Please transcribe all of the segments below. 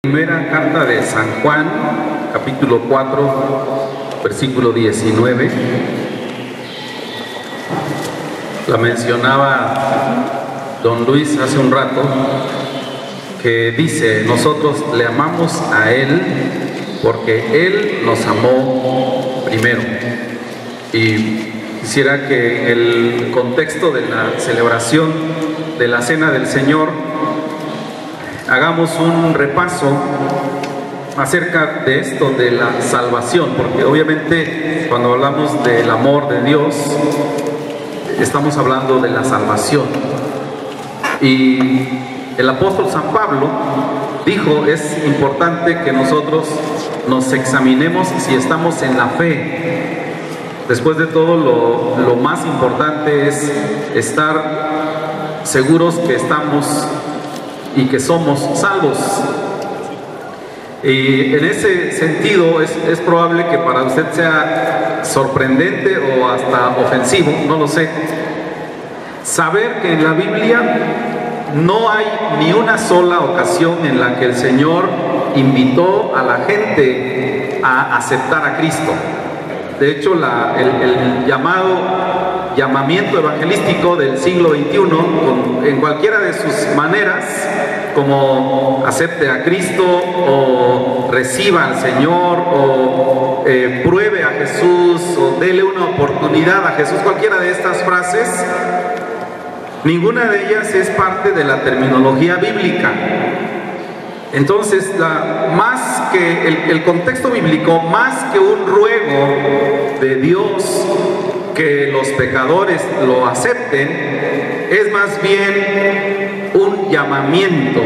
Primera carta de San Juan, capítulo 4, versículo 19. La mencionaba don Luis hace un rato, que dice: nosotros le amamos a Él porque Él nos amó primero. Y quisiera que en el contexto de la celebración de la Cena del Señor hagamos un repaso acerca de esto de la salvación, porque obviamente cuando hablamos del amor de Dios estamos hablando de la salvación. Y el apóstol San Pablo dijo: es importante que nosotros nos examinemos si estamos en la fe. Después de todo, lo más importante es estar seguros que estamos y que somos salvos. Y en ese sentido es probable que para usted sea sorprendente o hasta ofensivo, no lo sé, saber que en la Biblia no hay ni una sola ocasión en la que el Señor invitó a la gente a aceptar a Cristo. De hecho, el llamamiento evangelístico del siglo XXI, en cualquiera de sus maneras, como acepte a Cristo o reciba al Señor o pruebe a Jesús o dele una oportunidad a Jesús, cualquiera de estas frases, ninguna de ellas es parte de la terminología bíblica. Entonces, más que el contexto bíblico, más que un ruego de Dios que los pecadores lo acepten, es más bien un llamamiento,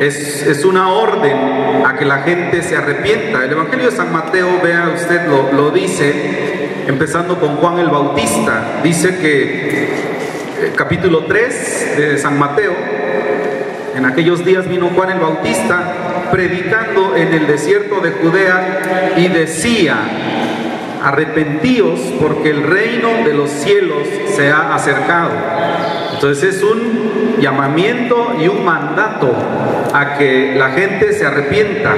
es una orden a que la gente se arrepienta. El Evangelio de San Mateo, vea usted, lo dice, empezando con Juan el Bautista. Dice que capítulo 3 de San Mateo: en aquellos días vino Juan el Bautista predicando en el desierto de Judea y decía: arrepentíos porque el reino de los cielos se ha acercado. Entonces es un llamamiento y un mandato a que la gente se arrepienta.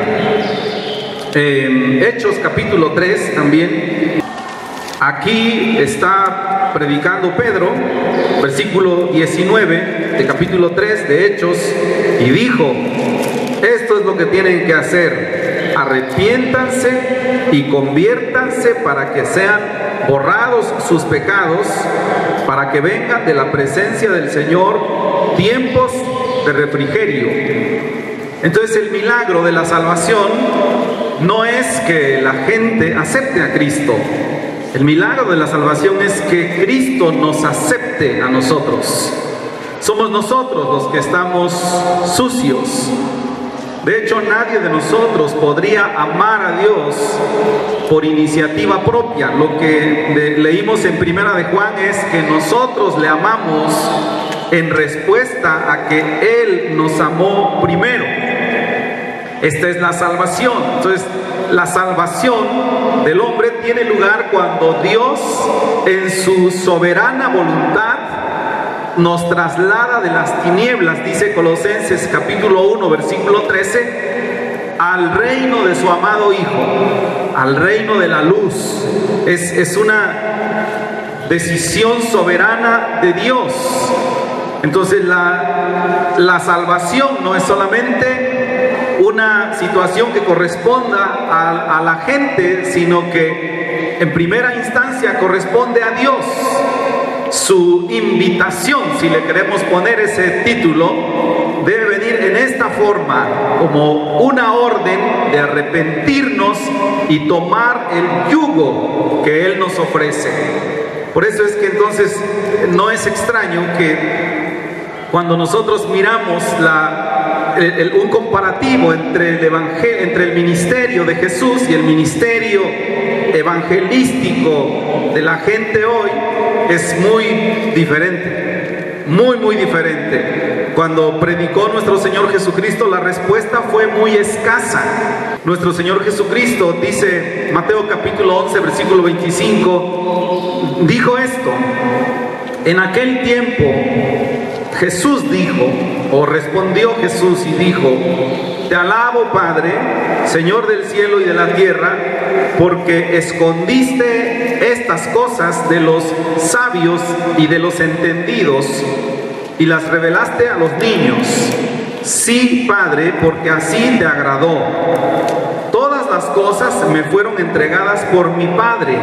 Hechos capítulo 3 también, aquí está predicando Pedro, versículo 19 de capítulo 3 de Hechos, y dijo: esto es lo que tienen que hacer, arrepiéntanse y conviértanse para que sean borrados sus pecados, para que vengan de la presencia del Señor tiempos de refrigerio. Entonces, el milagro de la salvación no es que la gente acepte a Cristo. El milagro de la salvación es que Cristo nos acepte a nosotros. Somos nosotros los que estamos sucios. De hecho, nadie de nosotros podría amar a Dios por iniciativa propia. Lo que leímos en Primera de Juan es que nosotros le amamos en respuesta a que Él nos amó primero. Esta es la salvación. Entonces, la salvación del hombre tiene lugar cuando Dios, en su soberana voluntad, nos traslada de las tinieblas, dice Colosenses capítulo 1 versículo 13, al reino de su amado Hijo, al reino de la luz. Es una decisión soberana de Dios. Entonces la salvación no es solamente una situación que corresponda a la gente, sino que en primera instancia corresponde a Dios. Su invitación, si le queremos poner ese título, debe venir en esta forma, como una orden de arrepentirnos y tomar el yugo que Él nos ofrece. Por eso es que entonces no es extraño que cuando nosotros miramos un comparativo entre el ministerio de Jesús y el ministerio evangelístico de la gente hoy, es muy diferente, muy diferente. Cuando predicó nuestro Señor Jesucristo, la respuesta fue muy escasa. Nuestro Señor Jesucristo, dice Mateo capítulo 11 versículo 25, dijo esto: en aquel tiempo Jesús dijo, o respondió Jesús y dijo: te alabo, Padre, Señor del cielo y de la tierra, porque escondiste estas cosas de los sabios y de los entendidos y las revelaste a los niños. Sí, Padre, porque así te agradó. Todas las cosas me fueron entregadas por mi Padre,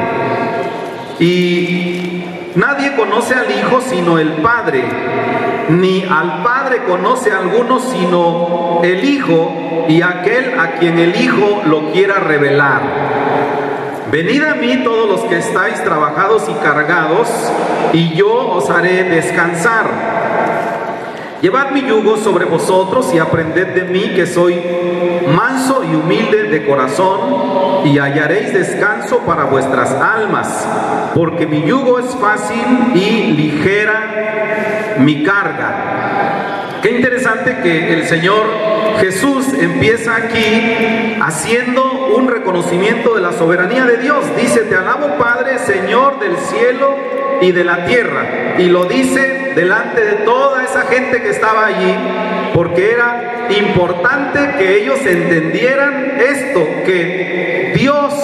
y nadie conoce al Hijo sino el Padre, ni al Padre conoce a alguno sino el Hijo, y aquel a quien el Hijo lo quiera revelar. Venid a mí todos los que estáis trabajados y cargados, y yo os haré descansar. Llevad mi yugo sobre vosotros y aprended de mí, que soy manso y humilde de corazón, y hallaréis descanso para vuestras almas, porque mi yugo es fácil y ligera mi carga. Qué interesante que el Señor Jesús empieza aquí haciendo un reconocimiento de la soberanía de Dios. Dice: te alabo, Padre, Señor del cielo y de la tierra. Y lo dice delante de toda esa gente que estaba allí, porque era importante que ellos entendieran esto, que Dios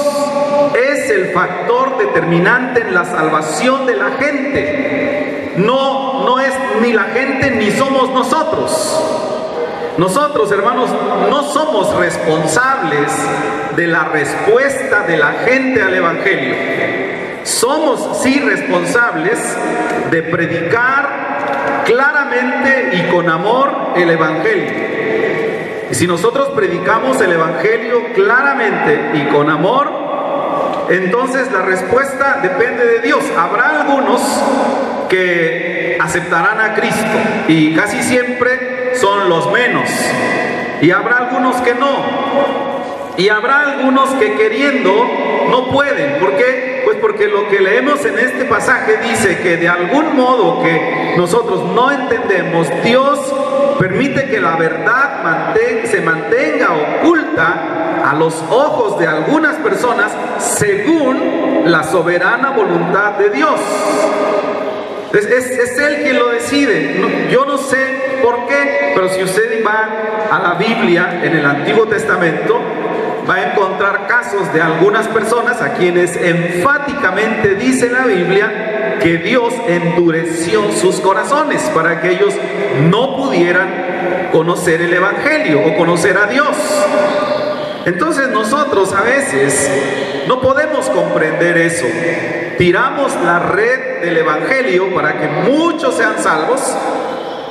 es el factor determinante en la salvación de la gente. No es ni la gente ni somos nosotros. Nosotros, hermanos, no somos responsables de la respuesta de la gente al Evangelio. Somos sí responsables de predicar claramente y con amor el Evangelio. Y si nosotros predicamos el Evangelio claramente y con amor, entonces la respuesta depende de Dios. Habrá algunos que aceptarán a Cristo, y casi siempre son los menos, y habrá algunos que no. Y habrá algunos que queriendo no pueden. ¿Por qué? Pues porque lo que leemos en este pasaje dice que de algún modo que nosotros no entendemos, Dios permite que la verdad se mantenga oculta a los ojos de algunas personas según la soberana voluntad de Dios. Es Él quien lo decide. Yo no sé por qué, pero si usted va a la Biblia en el Antiguo Testamento, va a encontrar casos de algunas personas a quienes enfáticamente dice la Biblia que Dios endureció sus corazones para que ellos no pudieran conocer el Evangelio o conocer a Dios. Entonces nosotros a veces no podemos comprender eso. Tiramos la red del Evangelio para que muchos sean salvos,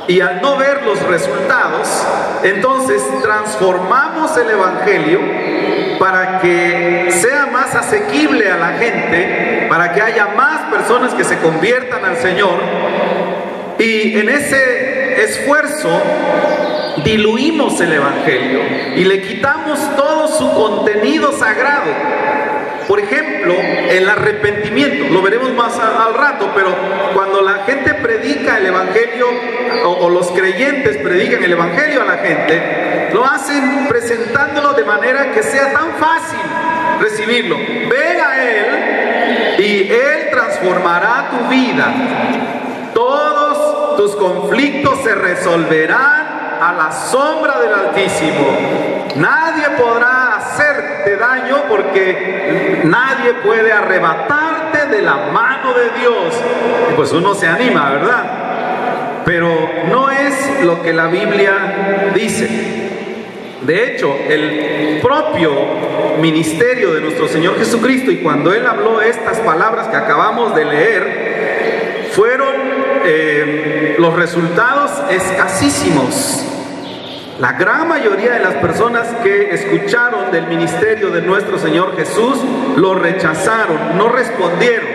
y al no ver los resultados, entonces transformamos el Evangelio para que sea más asequible a la gente, para que haya más personas que se conviertan al Señor, y en ese esfuerzo diluimos el Evangelio y le quitamos todo su contenido sagrado. Por ejemplo, el arrepentimiento, lo veremos más al rato, pero cuando la gente predica el Evangelio, o los creyentes predican el Evangelio a la gente, lo hacen presentándolo de manera que sea tan fácil recibirlo. Ven a Él y Él transformará tu vida. Todos tus conflictos se resolverán a la sombra del Altísimo. Nadie podrá hacerte daño, porque nadie puede arrebatarte de la mano de Dios. Y pues uno se anima, ¿verdad? Pero no es lo que la Biblia dice. De hecho, el propio ministerio de nuestro Señor Jesucristo, y cuando Él habló estas palabras que acabamos de leer, fueron los resultados escasísimos. La gran mayoría de las personas que escucharon del ministerio de nuestro Señor Jesús lo rechazaron, no respondieron.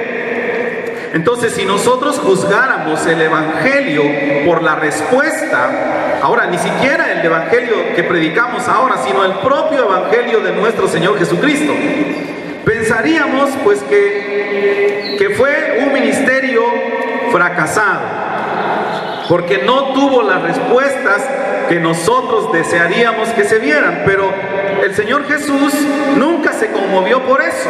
Entonces, si nosotros juzgáramos el Evangelio por la respuesta, ahora ni siquiera el Evangelio que predicamos ahora, sino el propio Evangelio de nuestro Señor Jesucristo, pensaríamos pues que fue un ministerio fracasado, porque no tuvo las respuestas que nosotros desearíamos que se vieran. Pero el Señor Jesús nunca se conmovió por eso.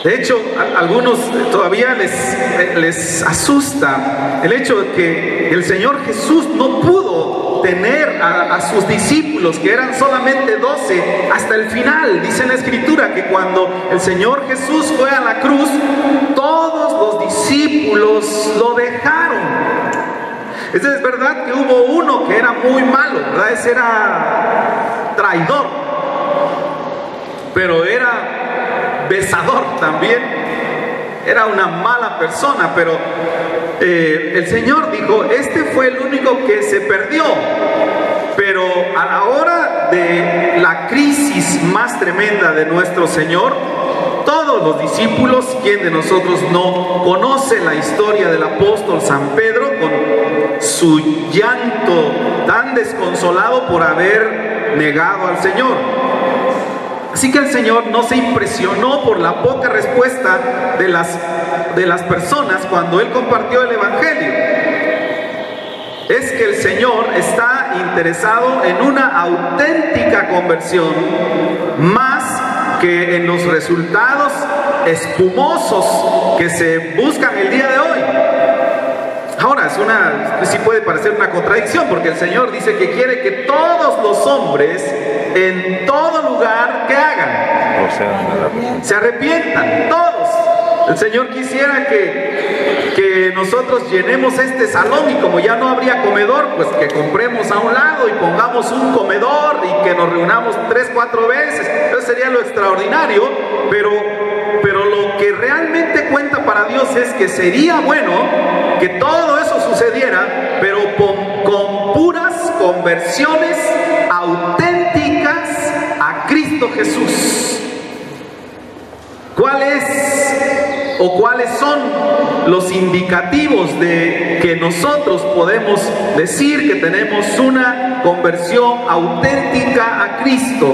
De hecho, a algunos todavía les asusta el hecho de que el Señor Jesús no pudo tener a sus discípulos, que eran solamente 12, hasta el final. Dice la Escritura que cuando el Señor Jesús fue a la cruz, todos los discípulos lo dejaron. Es verdad que hubo uno que era muy malo, ¿verdad? Ese era traidor, pero era besador también, era una mala persona, pero el Señor dijo, este fue el único que se perdió. Pero a la hora de la crisis más tremenda de nuestro Señor, todos los discípulos, ¿quién de nosotros no conoce la historia del apóstol San Pedro con su llanto tan desconsolado por haber negado al Señor? Así que el Señor no se impresionó por la poca respuesta de las personas cuando Él compartió el Evangelio. Es que el Señor está interesado en una auténtica conversión más que en los resultados espumosos que se buscan el día de hoy. Ahora, sí puede parecer una contradicción, porque el Señor dice que quiere que todos los hombres en todo lugar que hagan se arrepientan, todos. El Señor quisiera que nosotros llenemos este salón, y como ya no habría comedor, pues que compremos a un lado y pongamos un comedor y que nos reunamos 3, 4 veces. Eso sería lo extraordinario, pero lo que realmente cuenta para Dios es que sería bueno que todo eso sucediera, pero con puras conversiones auténticas a Cristo Jesús. ¿Cuáles son los indicativos de que nosotros podemos decir que tenemos una conversión auténtica a Cristo?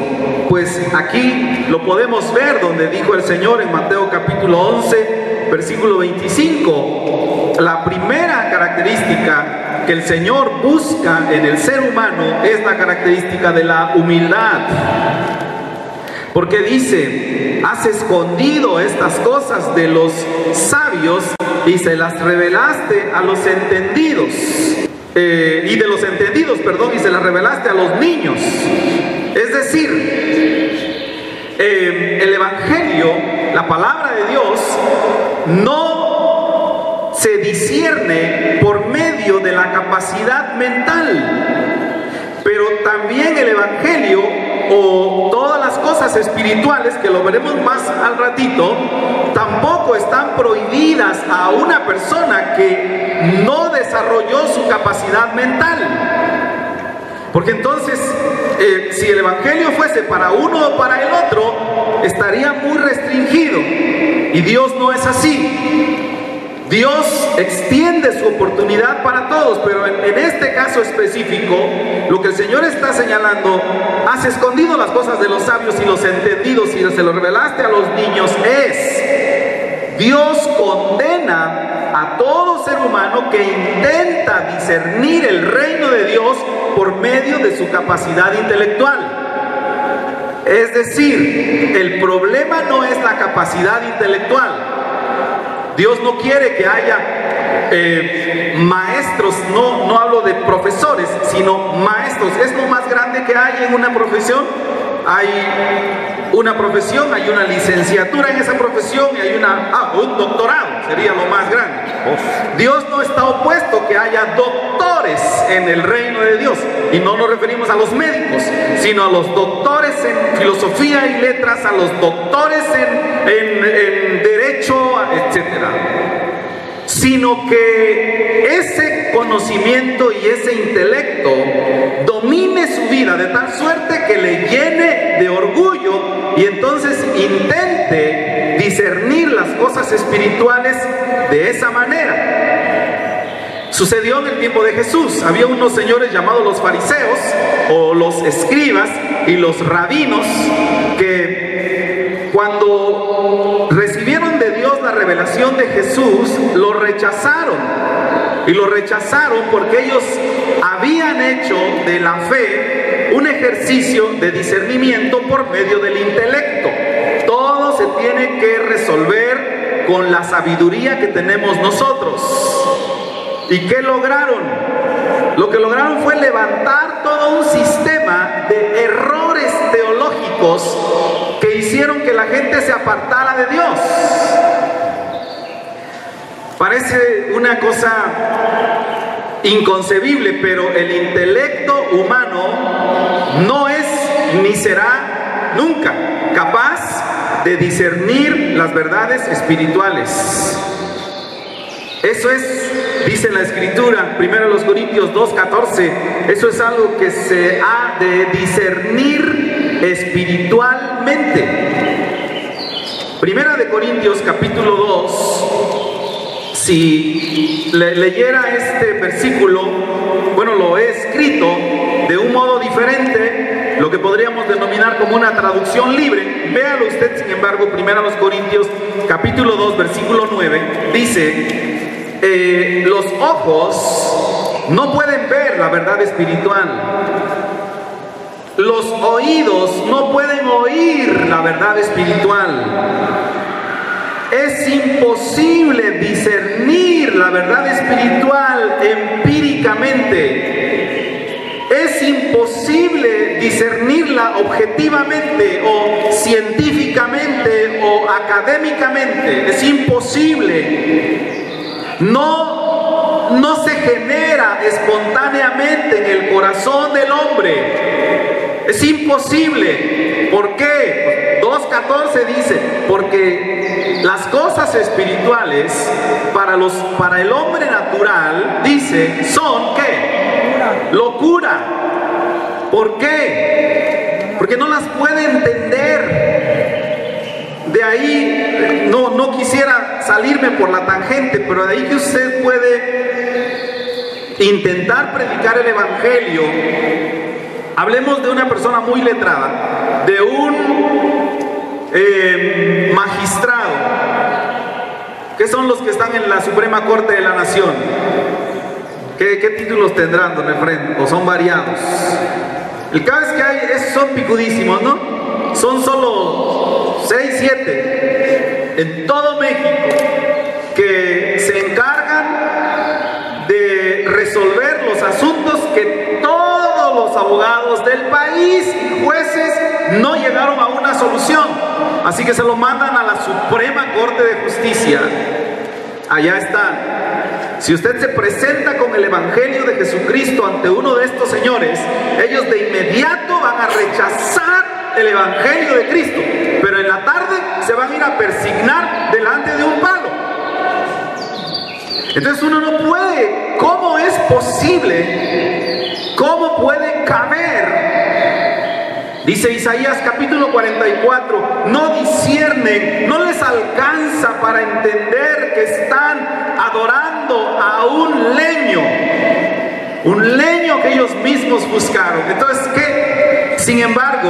Pues aquí lo podemos ver, donde dijo el Señor en Mateo capítulo 11, versículo 25. La primera característica que el Señor busca en el ser humano es la característica de la humildad. Porque dice, has escondido estas cosas de los sabios y se las revelaste a los entendidos. Y de los entendidos, perdón, y se las revelaste a los niños. Es decir, el Evangelio, la palabra de Dios, no se discierne por medio de la capacidad mental. Pero también el Evangelio, o todas las cosas espirituales, que lo veremos más al ratito, tampoco están prohibidas a una persona que no desarrolló su capacidad mental. Porque entonces, si el Evangelio fuese para uno o para el otro, estaría muy restringido. Y Dios no es así. Dios extiende su oportunidad para todos, pero en este caso específico, lo que el Señor está señalando, has escondido las cosas de los sabios y los entendidos y se lo revelaste a los niños, es Dios condena a todo ser humano que intenta discernir el reino de Dios por medio de su capacidad intelectual. Es decir, el problema no es la capacidad intelectual. Dios no quiere que haya maestros, no hablo de profesores, sino maestros. Es lo más grande que hay en una profesión. Hay una profesión, hay una licenciatura en esa profesión y hay un doctorado, sería lo más grande. Dios no está opuesto que haya doctores en el reino de Dios, y no nos referimos a los médicos, sino a los doctores en filosofía y letras, a los doctores en derecho, etcétera. Sino que ese conocimiento y ese intelecto domine su vida de tal suerte que le llene de orgullo, y entonces intente discernir las cosas espirituales de esa manera. Sucedió en el tiempo de Jesús. Había unos señores llamados los fariseos, o los escribas y los rabinos, que cuando recibieron de Dios la revelación de Jesús, lo rechazaron. Y lo rechazaron porque ellos habían hecho de la fe un ejercicio de discernimiento por medio del intelecto. Todo se tiene que resolver con la sabiduría que tenemos nosotros. ¿Y qué lograron? Lo que lograron fue levantar todo un sistema de errores teológicos que hicieron que la gente se apartara de Dios. Parece una cosa inconcebible, pero el intelecto humano no es ni será nunca capaz de discernir las verdades espirituales. Eso es, dice la Escritura, 1 Corintios 2:14, eso es algo que se ha de discernir espiritualmente. 1 Corintios capítulo 2, si leyera este versículo, bueno, lo he escrito de un modo diferente, lo que podríamos denominar como una traducción libre. Véalo usted, sin embargo, 1 Corintios capítulo 2, versículo 9, dice, los ojos no pueden ver la verdad espiritual, los oídos no pueden oír la verdad espiritual. Es imposible discernir la verdad espiritual empíricamente. Es imposible discernirla objetivamente o científicamente o académicamente. Es imposible. No se genera espontáneamente en el corazón del hombre. Es imposible. ¿Por qué? 2:14 dice, porque las cosas espirituales para el hombre natural, dice, son ¿qué? Locura. ¿Por qué? Porque no las puede entender. De ahí, no quisiera salirme por la tangente, pero de ahí que usted puede intentar predicar el evangelio. Hablemos de una persona muy letrada, de un magistrado. ¿Qué son los que están en la Suprema Corte de la Nación? ¿Qué títulos tendrán, don Efraín? ¿O son variados? El caso es que esos son picudísimos, ¿no? Son solo 6, 7 en todo México que se encargan de resolver los asuntos que todos los abogados del país y jueces no llegaron a una solución. Así que se lo mandan a la Suprema Corte de Justicia. Allá están. Si usted se presenta con el Evangelio de Jesucristo ante uno de estos señores, ellos de inmediato van a rechazar el Evangelio de Cristo, pero en la tarde se van a ir a persignar delante de un palo. Entonces uno no puede. ¿Cómo es posible? ¿Cómo puede caber? Dice Isaías capítulo 44, no disciernen, no les alcanza para entender que están adorando a un leño que ellos mismos buscaron. Entonces, ¿qué? Sin embargo,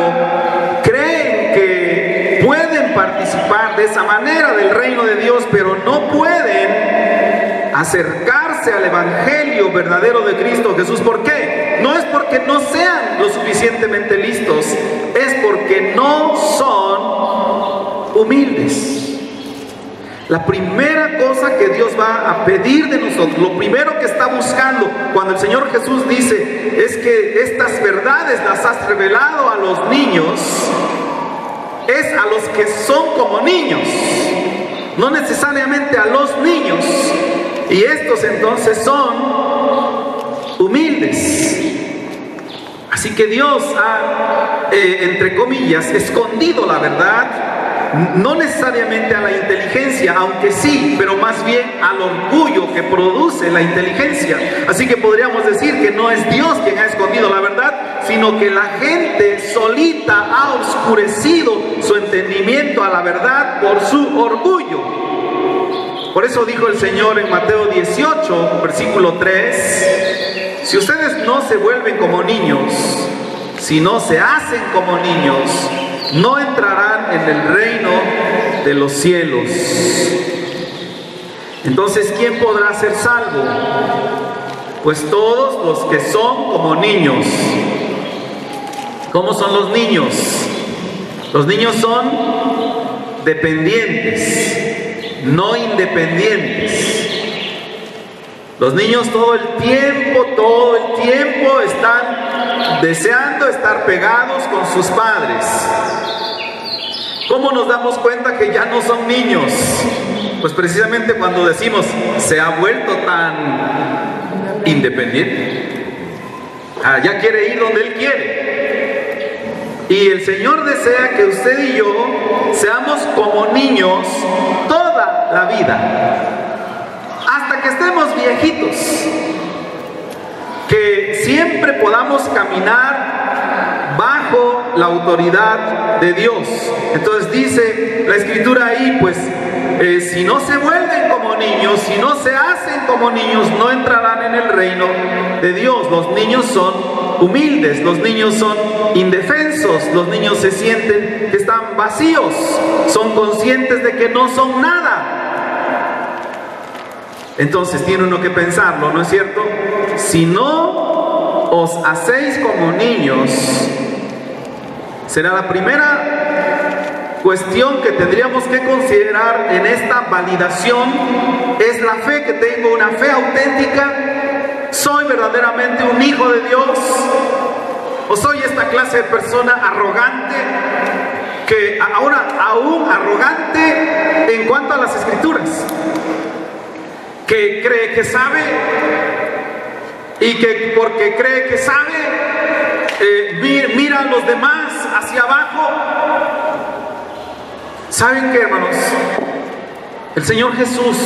creen que pueden participar de esa manera del reino de Dios, pero no pueden acercarse al evangelio verdadero de Cristo Jesús. ¿Por qué? No es porque no sean lo suficientemente listos, es porque no son humildes. La primera cosa que Dios va a pedir de nosotros, lo primero que está buscando cuando el Señor Jesús dice es que estas verdades las has revelado a los niños, es a los que son como niños, no necesariamente a los niños. Y estos entonces son humildes. Así que Dios ha, entre comillas, escondido la verdad, no necesariamente a la inteligencia, aunque sí, pero más bien al orgullo que produce la inteligencia. Así que podríamos decir que no es Dios quien ha escondido la verdad, sino que la gente solita ha oscurecido su entendimiento a la verdad por su orgullo. Por eso dijo el Señor en Mateo 18, versículo 3, si ustedes no se vuelven como niños, si no se hacen como niños, no entrarán en el reino de los cielos. Entonces, ¿quién podrá ser salvo? Pues todos los que son como niños. ¿Cómo son los niños? Los niños son dependientes, no independientes. Los niños todo el tiempo están deseando estar pegados con sus padres. ¿Cómo nos damos cuenta que ya no son niños? Pues precisamente cuando decimos, se ha vuelto tan independiente. Ya quiere ir donde Él quiere. Y el Señor desea que usted y yo seamos como niños toda la vida, hasta que estemos viejitos, que siempre podamos caminar bajo la autoridad de Dios. Entonces dice la Escritura ahí, pues, si no se vuelven como niños, si no se hacen como niños, no entrarán en el reino de Dios. Los niños son humildes, los niños son indefensos, los niños se sienten que están vacíos, son conscientes de que no son nada. Entonces tiene uno que pensarlo, ¿no es cierto? Si no os hacéis como niños, será la primera cuestión que tendríamos que considerar en esta validación. Es la fe que tengo, una fe auténtica. ¿Soy verdaderamente un hijo de Dios? ¿O soy esta clase de persona arrogante, que ahora aún arrogante en cuanto a las Escrituras, que cree que sabe, y que porque cree que sabe, mira a los demás hacia abajo? ¿Saben qué, hermanos? El Señor Jesús,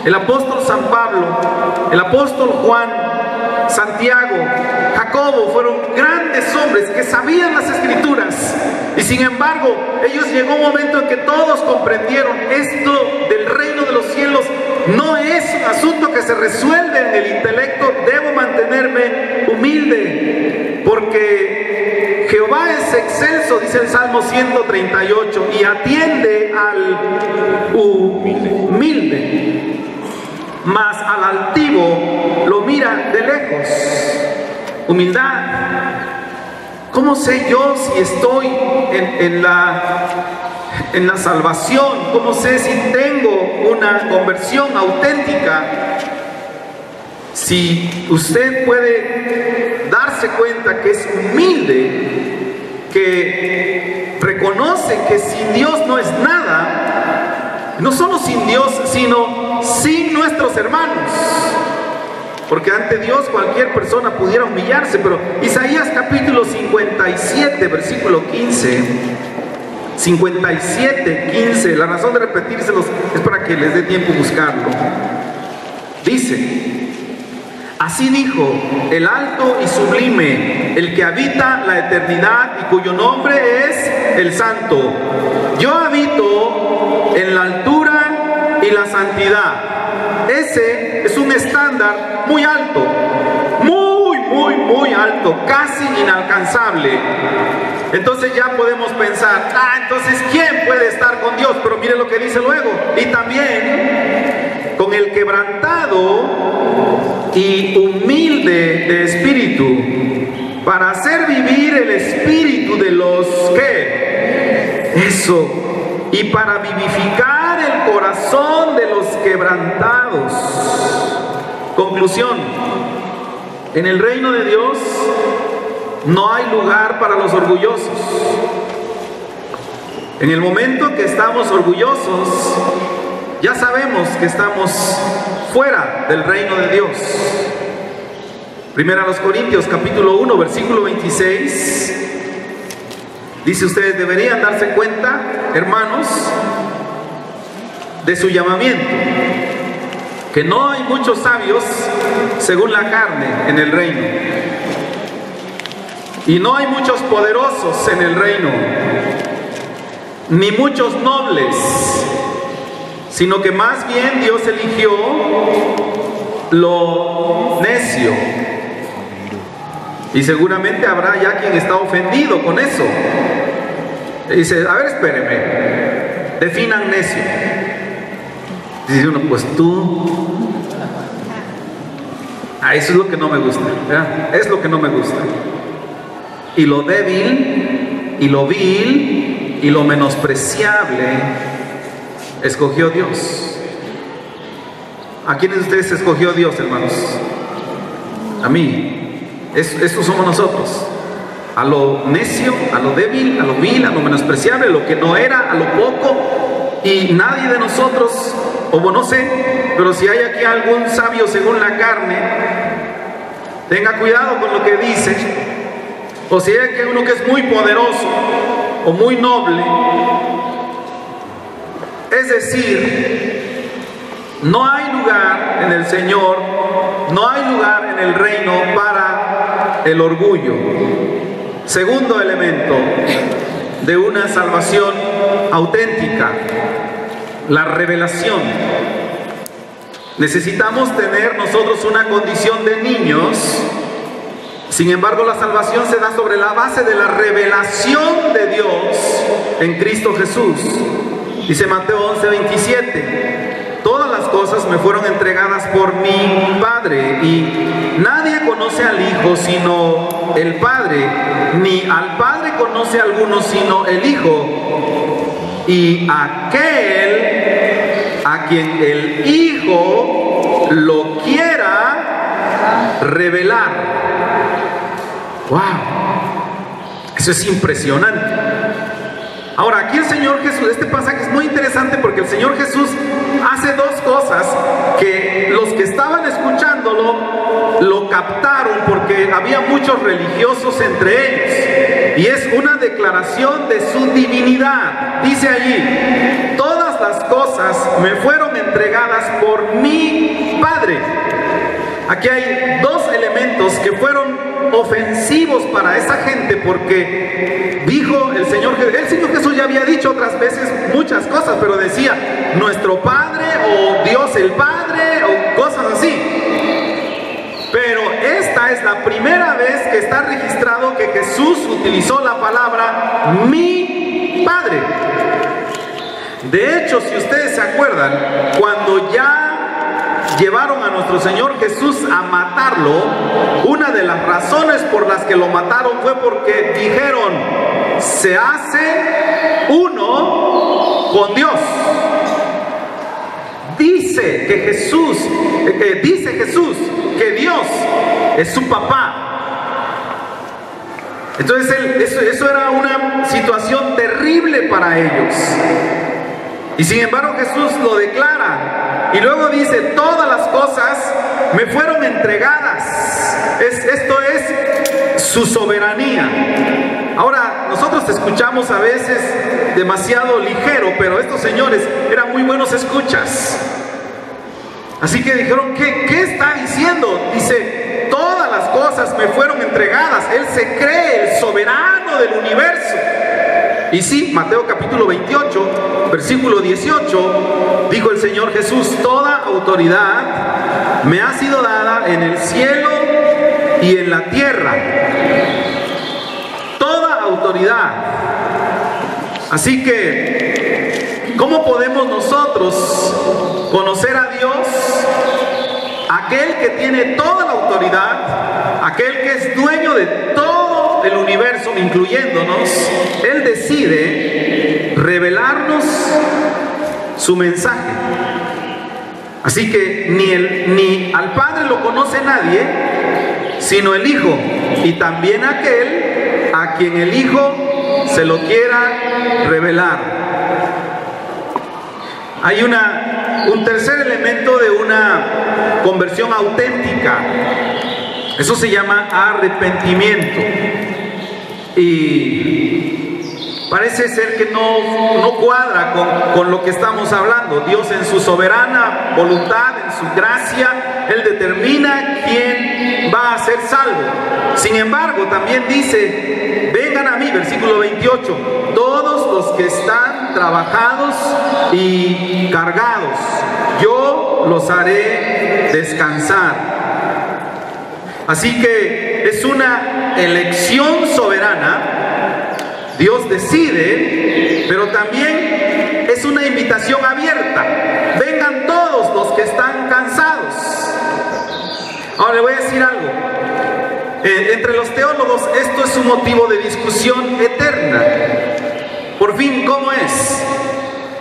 el apóstol San Pablo, el apóstol Juan, Santiago, Jacobo, fueron grandes hombres que sabían las Escrituras, y sin embargo ellos llegó un momento en que todos comprendieron esto del reino de los cielos. No es un asunto que se resuelve en el intelecto. Debo mantenerme humilde, porque Jehová es excelso, dice el Salmo 138, y atiende al humilde, mas al altivo lo mira de lejos. Humildad. ¿Cómo sé yo si estoy en la salvación? ¿Cómo sé si tengo una conversión auténtica? Si usted puede darse cuenta que es humilde, que reconoce que sin Dios no es nada, no solo sin Dios, sino sin nuestros hermanos, porque ante Dios cualquier persona pudiera humillarse. Pero Isaías capítulo 57, versículo 15, 57, 15, la razón de repetírselos es para que les dé tiempo buscarlo. Dice: así dijo el alto y sublime, el que habita la eternidad y cuyo nombre es el Santo. Yo habito en la altura y la santidad. Ese es un estándar muy alto, muy alto, casi inalcanzable. Entonces ya podemos pensar, entonces ¿quién puede estar con Dios? Pero mire lo que dice luego: y también con el quebrantado y humilde de espíritu, para hacer vivir el espíritu de los que, eso, y para vivificar el corazón de los quebrantados. Conclusión: en el reino de Dios no hay lugar para los orgullosos. En el momento que estamos orgullosos, ya sabemos que estamos fuera del reino de Dios. Primera a los Corintios capítulo 1, versículo 26, dice: ustedes deberían darse cuenta, hermanos, de su llamamiento, que no hay muchos sabios según la carne en el reino, y no hay muchos poderosos en el reino, ni muchos nobles, sino que más bien Dios eligió lo necio. Y seguramente habrá ya quien está ofendido con eso. Dice: a ver, espéreme, definan necio. Dice uno: pues tú. Eso es lo que no me gusta, ¿verdad? Es lo que no me gusta. Y lo débil, y lo vil, y lo menospreciable escogió Dios. ¿A quiénes de ustedes escogió Dios, hermanos? A mí. Estos somos nosotros. A lo necio, a lo débil, a lo vil, a lo menospreciable, a lo que no era, a lo poco. Y nadie de nosotros, o no sé, pero si hay aquí algún sabio según la carne, tenga cuidado con lo que dice. O si hay aquí uno que es muy poderoso o muy noble, es decir, no hay lugar en el Señor, no hay lugar en el reino para el orgullo. Segundo elemento de una salvación auténtica, la revelación. Necesitamos tener nosotros una condición de niños. Sin embargo, la salvación se da sobre la base de la revelación de Dios en Cristo Jesús. Dice Mateo 11:27, todas las cosas me fueron entregadas por mi Padre, y nadie conoce al Hijo sino el Padre, ni al Padre conoce a alguno sino el Hijo, y aquel a quien el Hijo lo quiera revelar. ¡Wow! Eso es impresionante. Ahora, aquí el Señor Jesús, este pasaje es muy interesante porque el Señor Jesús hace dos cosas que los que estaban escuchándolo lo captaron, porque había muchos religiosos entre ellos, y es una declaración de su divinidad. Dice allí, todas las cosas me fueron entregadas por mi Padre. Aquí hay dos elementos que fueron ofensivos para esa gente, porque dijo el Señor Jesús ya había dicho otras veces muchas cosas, pero decía nuestro Padre o Dios el Padre o cosas así. Pero esta es la primera vez que está registrado que Jesús utilizó la palabra mi Padre. De hecho, si ustedes se acuerdan, cuando ya llevaron a nuestro Señor Jesús a matarlo, una de las razones por las que lo mataron fue porque dijeron, se hace uno con Dios. Dice Jesús que Dios es su papá. Entonces eso era una situación terrible para ellos. Y sin embargo Jesús lo declara. Y luego dice, todas las cosas me fueron entregadas. Esto es su soberanía. Ahora, nosotros escuchamos a veces demasiado ligero, pero estos señores eran muy buenos escuchas. Así que dijeron, ¿qué está diciendo? Dice, todas las cosas me fueron entregadas. Él se cree el soberano del universo. Y sí, Mateo capítulo 28, versículo 18, dijo el Señor Jesús, toda autoridad me ha sido dada en el cielo y en la tierra. Toda autoridad. Así que, ¿cómo podemos nosotros conocer a Dios? Aquel que tiene toda la autoridad, aquel que es dueño de todo el universo, incluyéndonos, Él decide revelarnos su mensaje. Así que ni al Padre lo conoce nadie, sino el Hijo, y también aquel a quien el Hijo se lo quiera revelar. Hay un tercer elemento de una conversión auténtica. Eso se llama arrepentimiento. Y parece ser que no cuadra con lo que estamos hablando. Dios en su soberana voluntad, en su gracia, Él determina quién va a ser salvo. Sin embargo, también dice, vengan a mí, versículo 28, todos los que están trabajados y cargados, yo los haré descansar. Así que es una elección soberana. Dios decide, pero también es una invitación abierta. Vengan todos los que están cansados. Ahora le voy a decir algo. Entre los teólogos esto es un motivo de discusión eterna. Por fin, ¿cómo es?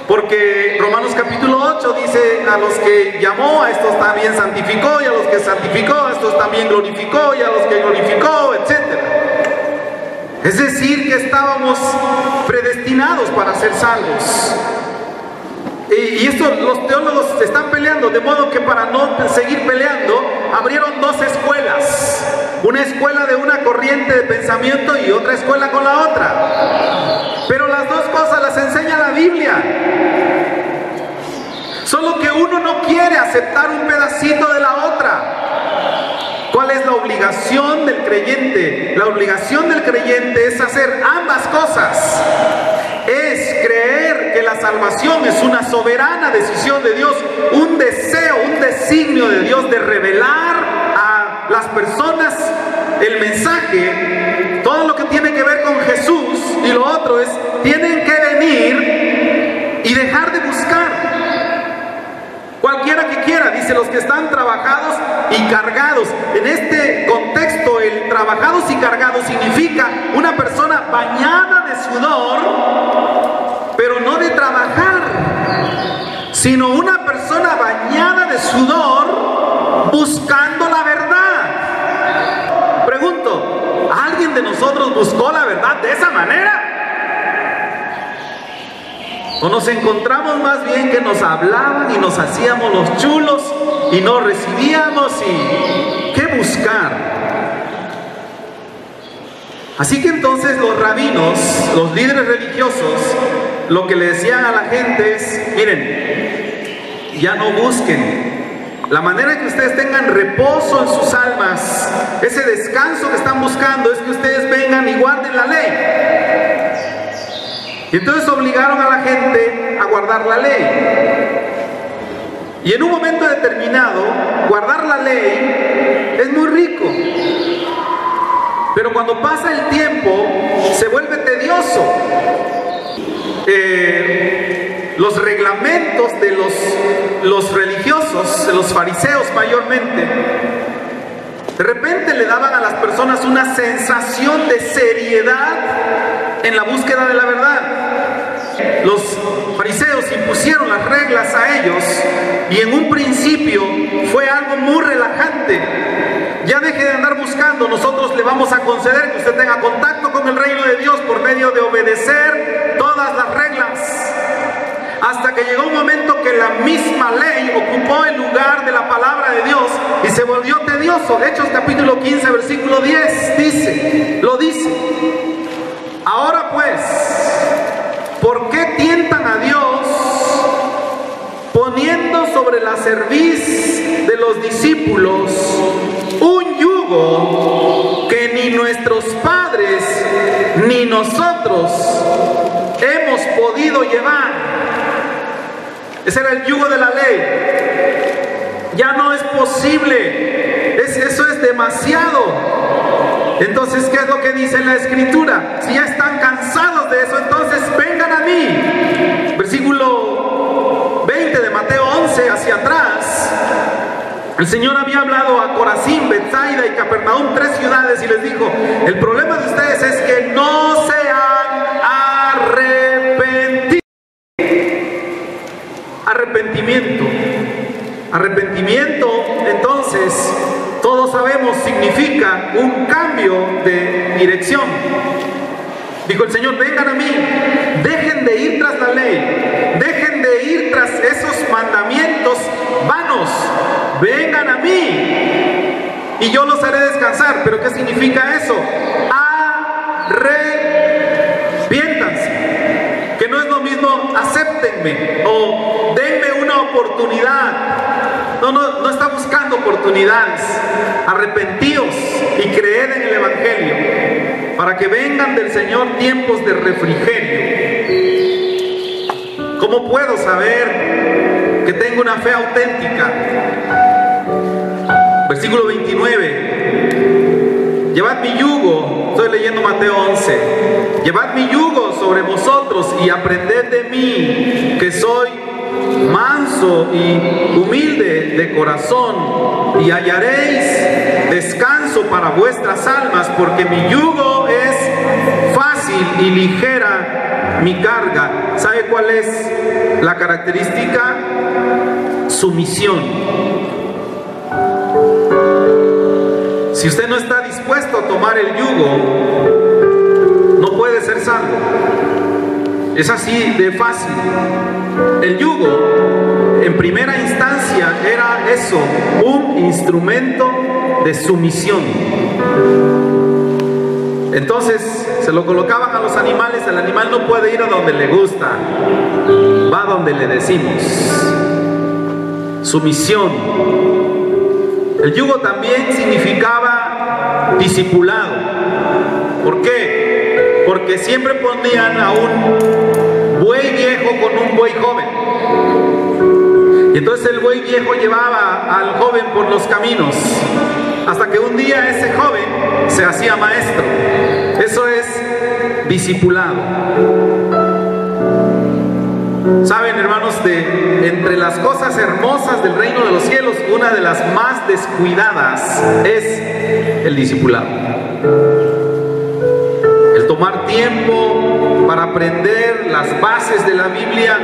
Porque Romanos capítulo 8 dice: a los que llamó, a estos también santificó, y a los que santificó, a estos también glorificó, y a los que glorificó, etc. Es decir, que estábamos predestinados para ser salvos. Y esto los teólogos están peleando, de modo que para no seguir peleando, abrieron dos escuelas. Una escuela de una corriente de pensamiento y otra escuela con la otra. Pero las dos cosas las enseña la Biblia. Solo que uno no quiere aceptar un pedacito de la otra. ¿Cuál es la obligación del creyente? La obligación del creyente es hacer ambas cosas. Es creer que la salvación es una soberana decisión de Dios, un deseo, un designio de Dios de revelar a las personas el mensaje, todo lo que tiene que ver con Jesús. Y lo otro es, tienen que venir y dejar de buscar. Cualquiera que quiera, dice, los que están trabajados y cargados. En este contexto, el trabajados y cargados significa una persona bañada de sudor, pero no de trabajar, sino una persona bañada de sudor buscando la verdad. Pregunto, ¿alguien de nosotros buscó la verdad de esa manera? ¿O nos encontramos más bien que nos hablaban y nos hacíamos los chulos y no recibíamos? ¿Y qué buscar? Así que entonces los rabinos, los líderes religiosos, lo que le decían a la gente es: miren, ya no busquen. La manera que ustedes tengan reposo en sus almas, ese descanso que están buscando, es que ustedes vengan y guarden la ley. Y entonces obligaron a la gente a guardar la ley. Y en un momento determinado, guardar la ley es muy rico. Pero cuando pasa el tiempo, se vuelve tedioso. Los reglamentos de los religiosos, de los fariseos mayormente, de repente le daban a las personas una sensación de seriedad en la búsqueda de la verdad. Los fariseos impusieron las reglas a ellos y en un principio fue algo muy relajante. Ya deje de andar buscando, nosotros le vamos a conceder que usted tenga contacto con el reino de Dios por medio de obedecer todas las reglas. Hasta que llegó un momento que la misma ley ocupó el lugar de la palabra de Dios y se volvió tedioso. Hechos capítulo 15, versículo 10 lo dice. Ahora pues, ¿por qué tientan a Dios poniendo sobre la cerviz de los discípulos un yugo que ni nuestros padres ni nosotros hemos podido llevar? Ese era el yugo de la ley. Ya no es posible. Eso es demasiado. Entonces, ¿qué es lo que dice la Escritura? Si ya están cansados de eso, entonces vengan a mí. Versículo 20 de Mateo 11 hacia atrás. El Señor había hablado a Corazín, Betsaida y Capernaum, 3 ciudades, y les dijo: el problema de ustedes es que no se han arrepentido. Arrepentimiento, entonces, todos sabemos, significa un cambio de dirección. Dijo el Señor: vengan a mí, dejen de ir tras la ley, dejen de ir tras esos mandamientos vanos, vengan a mí y yo los haré descansar. ¿Pero qué significa eso? Arrepiéntanse, que no es lo mismo acéptenme o denme una oportunidad. No está buscando oportunidades. Arrepentíos y creed en el Evangelio, para que vengan del Señor tiempos de refrigerio. ¿Cómo puedo saber que tengo una fe auténtica? Versículo 29. Llevad mi yugo, estoy leyendo Mateo 11. Llevad mi yugo sobre vosotros y aprended de mí, que soy manso y humilde de corazón, y hallaréis descanso para vuestras almas, porque mi yugo es fácil y ligera mi carga. ¿Sabe cuál es la característica? Sumisión. Si usted no está dispuesto a tomar el yugo, no puede ser salvo. Es así de fácil. El yugo, en primera instancia, era eso, un instrumento de sumisión. Entonces se lo colocaban a los animales. El animal no puede ir a donde le gusta, va a donde le decimos. Sumisión. El yugo también significaba discipulado. ¿Por qué? Porque siempre ponían a un buey viejo con un buey joven. Y entonces el buey viejo llevaba al joven por los caminos, hasta que un día ese joven se hacía maestro. Eso es discipulado. Saben, hermanos, entre las cosas hermosas del reino de los cielos, una de las más descuidadas es el discipulado. El tomar tiempo para aprender las bases de la Biblia.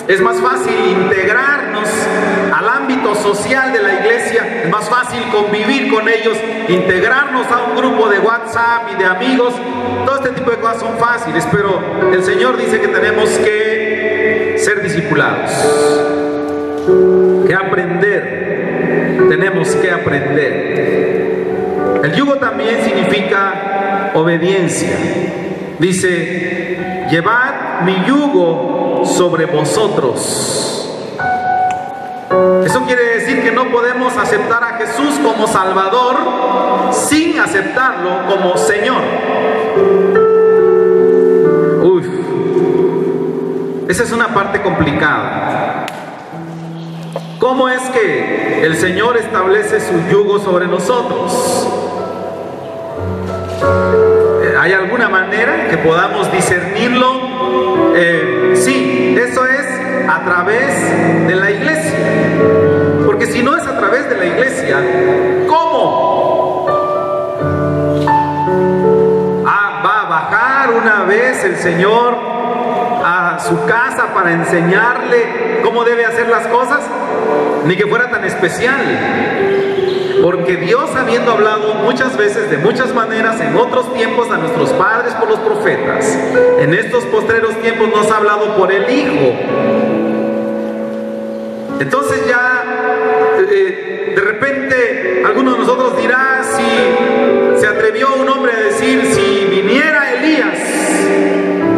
Es más fácil integrarnos al ámbito social de la iglesia, es más fácil convivir con ellos, integrarnos a un grupo de WhatsApp y de amigos. Todo este tipo de cosas son fáciles, pero el Señor dice que tenemos que ser discipulados, que aprender, tenemos que aprender. El yugo también significa obediencia. Dice, llevad mi yugo sobre vosotros. Eso quiere decir que no podemos aceptar a Jesús como Salvador sin aceptarlo como Señor. Uf, esa es una parte complicada. ¿Cómo es que el Señor establece su yugo sobre nosotros? ¿Hay alguna manera que podamos discernirlo? Sí, eso es a través de la iglesia. Porque si no es a través de la iglesia, ¿cómo? ¿Va a bajar una vez el Señor a su casa para enseñarle cómo debe hacer las cosas? Ni que fuera tan especial. Porque Dios, habiendo hablado muchas veces, de muchas maneras, en otros tiempos a nuestros padres por los profetas, en estos postreros tiempos nos ha hablado por el Hijo. Entonces ya, de repente, alguno de nosotros dirá, si se atrevió un hombre a decir, si viniera Elías,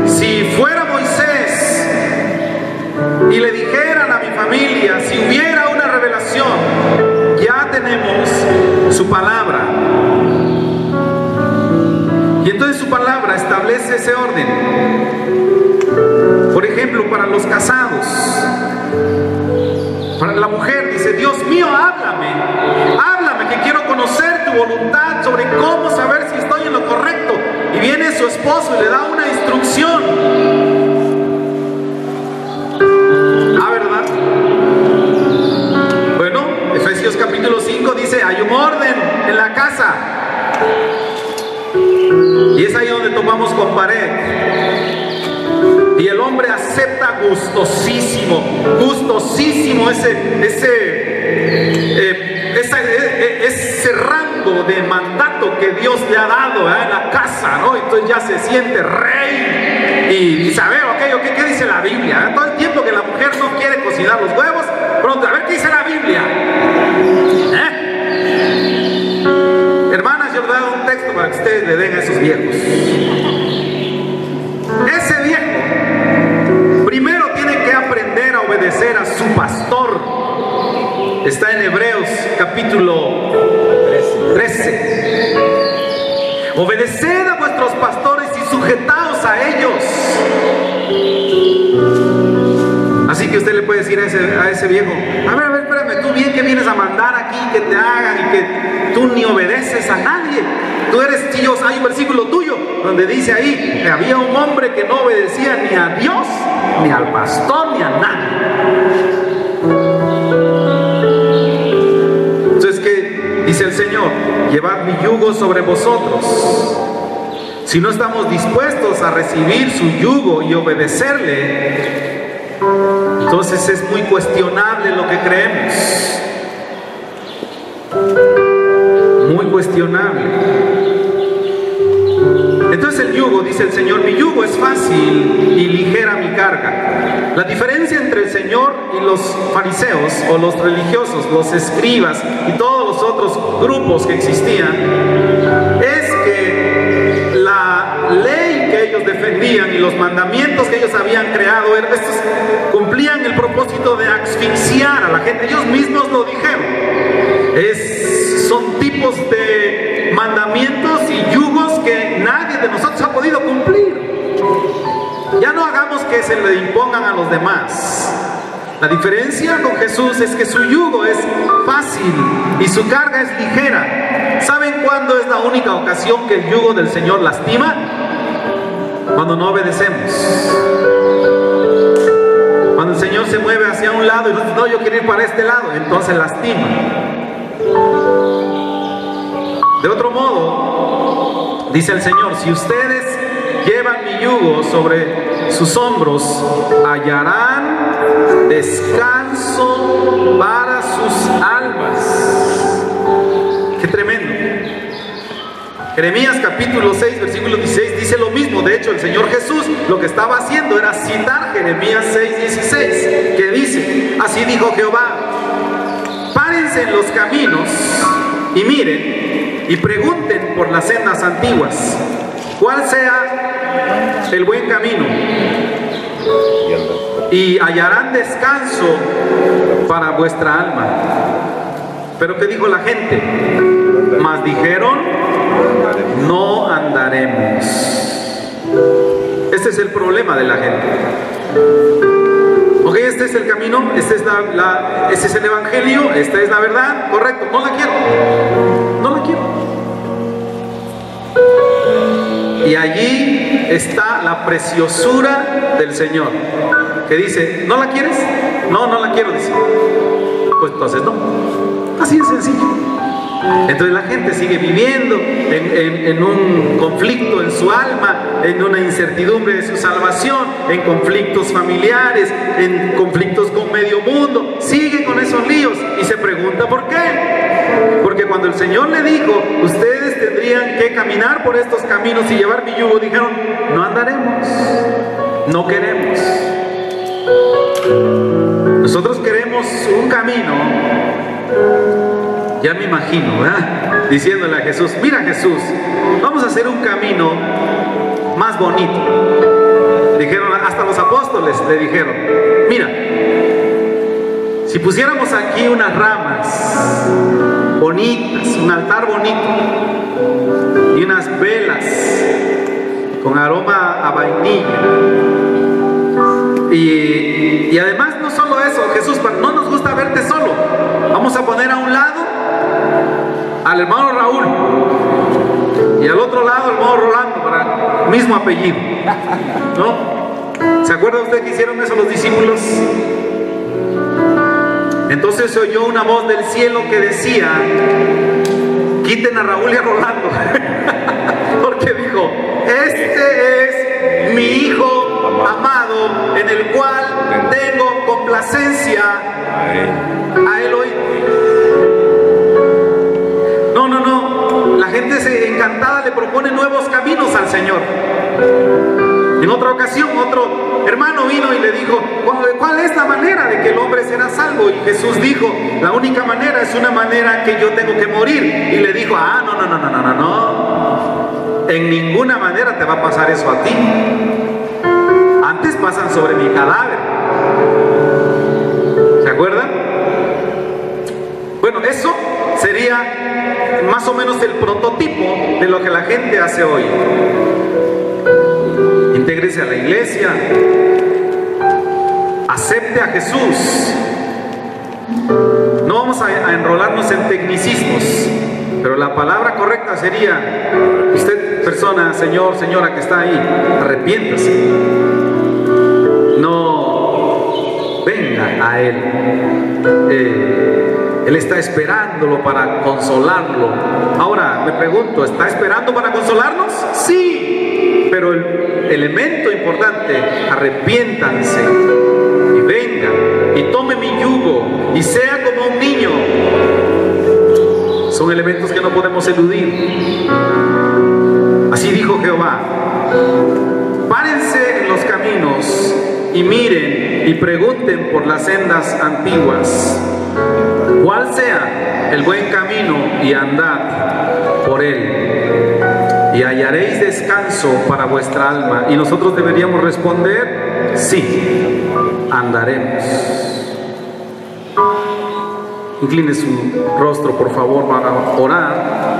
si fuera Moisés, y le dijeran a mi familia, si hubiera una revelación, ya tenemos su palabra. Y entonces su palabra establece ese orden. Por ejemplo, para los casados, para la mujer dice, Dios mío, háblame, que quiero conocer tu voluntad sobre cómo saber si estoy en lo correcto. Y viene su esposo y le da una instrucción. ¿Verdad? Bueno, Efesios capítulo 5 dice, hay un orden en la casa. Y es ahí donde tomamos con pared. Y el hombre acepta gustosísimo ese rango de mandato que Dios le ha dado en la casa, ¿no? Entonces ya se siente rey y sabe, ¿qué dice la Biblia? Todo el tiempo que la mujer no quiere cocinar los huevos, pronto, a ver qué dice la Biblia. Hermanas, yo les voy a dar un texto para que ustedes le den a esos viejos. Ese viejo primero tiene que aprender a obedecer a su pastor. Está en Hebreos capítulo 13. Obedeced a vuestros pastores y sujetaos a ellos. Así que usted le puede decir a ese viejo, a ver, espérame, tú bien que vienes a mandar aquí que te hagan y que tú ni obedeces a nadie. Tú eres chillos. Hay un versículo tuyo donde dice ahí que había un hombre que no obedecía ni a Dios, ni al pastor, ni a nadie. Entonces, ¿qué dice el Señor? Llevad mi yugo sobre vosotros. si no estamos dispuestos a recibir su yugo y obedecerle, entonces es muy cuestionable lo que creemos. Muy cuestionable. Entonces el yugo, dice el Señor, mi yugo es fácil y ligera mi carga. La diferencia entre el Señor y los fariseos o los religiosos, los escribas y todos los otros grupos que existían, es que la ley que ellos defendían y los mandamientos que ellos habían creado, estos cumplían el propósito de asfixiar a la gente. Ellos mismos lo dijeron. Son tipos de mandamientos y yugos que nadie de nosotros ha podido cumplir. Ya no hagamos que se le impongan a los demás. La diferencia con Jesús es que su yugo es fácil y su carga es ligera. ¿Saben cuándo es la única ocasión que el yugo del Señor lastima? Cuando no obedecemos. Cuando el Señor se mueve hacia un lado y nosotros, no, yo quiero ir para este lado, entonces lastima. De otro modo, dice el Señor, si ustedes llevan mi yugo sobre sus hombros, hallarán descanso para sus almas. ¡Qué tremendo! Jeremías capítulo 6, versículo 16 dice lo mismo. De hecho, el Señor Jesús lo que estaba haciendo era citar Jeremías 6, 16, que dice, así dijo Jehová, párense en los caminos y miren, y pregunten por las sendas antiguas, cuál sea el buen camino, y hallarán descanso para vuestra alma. Pero ¿qué dijo la gente? Mas dijeron, no andaremos. Este es el problema de la gente. Ok, este es el camino, este es el evangelio, esta es la verdad, correcto, no la quiero. No la quiero. Y allí está la preciosura del Señor, que dice, ¿no la quieres? No, no la quiero, dice. Pues entonces no. Así de sencillo. Entonces la gente sigue viviendo en un conflicto en su alma, en una incertidumbre de su salvación, en conflictos familiares, en conflictos con medio mundo. Sigue con esos líos y se pregunta ¿por qué? Porque cuando el Señor le dijo, ustedes tendrían que caminar por estos caminos y llevar mi yugo, dijeron, no andaremos, no queremos. Nosotros queremos un camino. Ya me imagino, ¿verdad? Diciéndole a Jesús, mira Jesús, vamos a hacer un camino más bonito. Dijeron, hasta los apóstoles le dijeron, mira, si pusiéramos aquí unas ramas bonitas, un altar bonito y unas velas con aroma a vainilla, y además no solo eso, Jesús, no nos gusta verte solo, vamos a poner a un lado al hermano Raúl y al otro lado al hermano Rolando, para el mismo apellido, ¿no? ¿Se acuerda usted que hicieron eso los discípulos? Entonces se oyó una voz del cielo que decía, quiten a Raúl y a Rolando, porque dijo, este es mi hijo amado, en el cual tengo complacencia. A él oír. No, la gente encantada le propone nuevos caminos al Señor. En otra ocasión, otro hermano vino y le dijo, ¿cuál es la manera de que el hombre será salvo? Y Jesús dijo, la única manera es una manera que yo tengo que morir. Y le dijo, no, en ninguna manera te va a pasar eso a ti. Antes pasan sobre mi cadáver. ¿Se acuerdan? Bueno, eso sería más o menos el prototipo de lo que la gente hace hoy. Intégrese a la iglesia, acepte a Jesús. No vamos a enrolarnos en tecnicismos, pero la palabra correcta sería, usted persona, señor, señora que está ahí, arrepiéntase. No venga a Él. Él está esperándolo para consolarlo. Ahora me pregunto, ¿está esperando para consolarnos? Sí. pero el elemento importante, arrepiéntanse y vengan y tome mi yugo y sea como un niño. Son elementos que no podemos eludir. Así dijo Jehová: párense en los caminos y miren y pregunten por las sendas antiguas, cuál sea el buen camino, y andad por él, y hallaréis descanso para vuestra alma. Y nosotros deberíamos responder: sí, andaremos. Incline su rostro, por favor, para orar.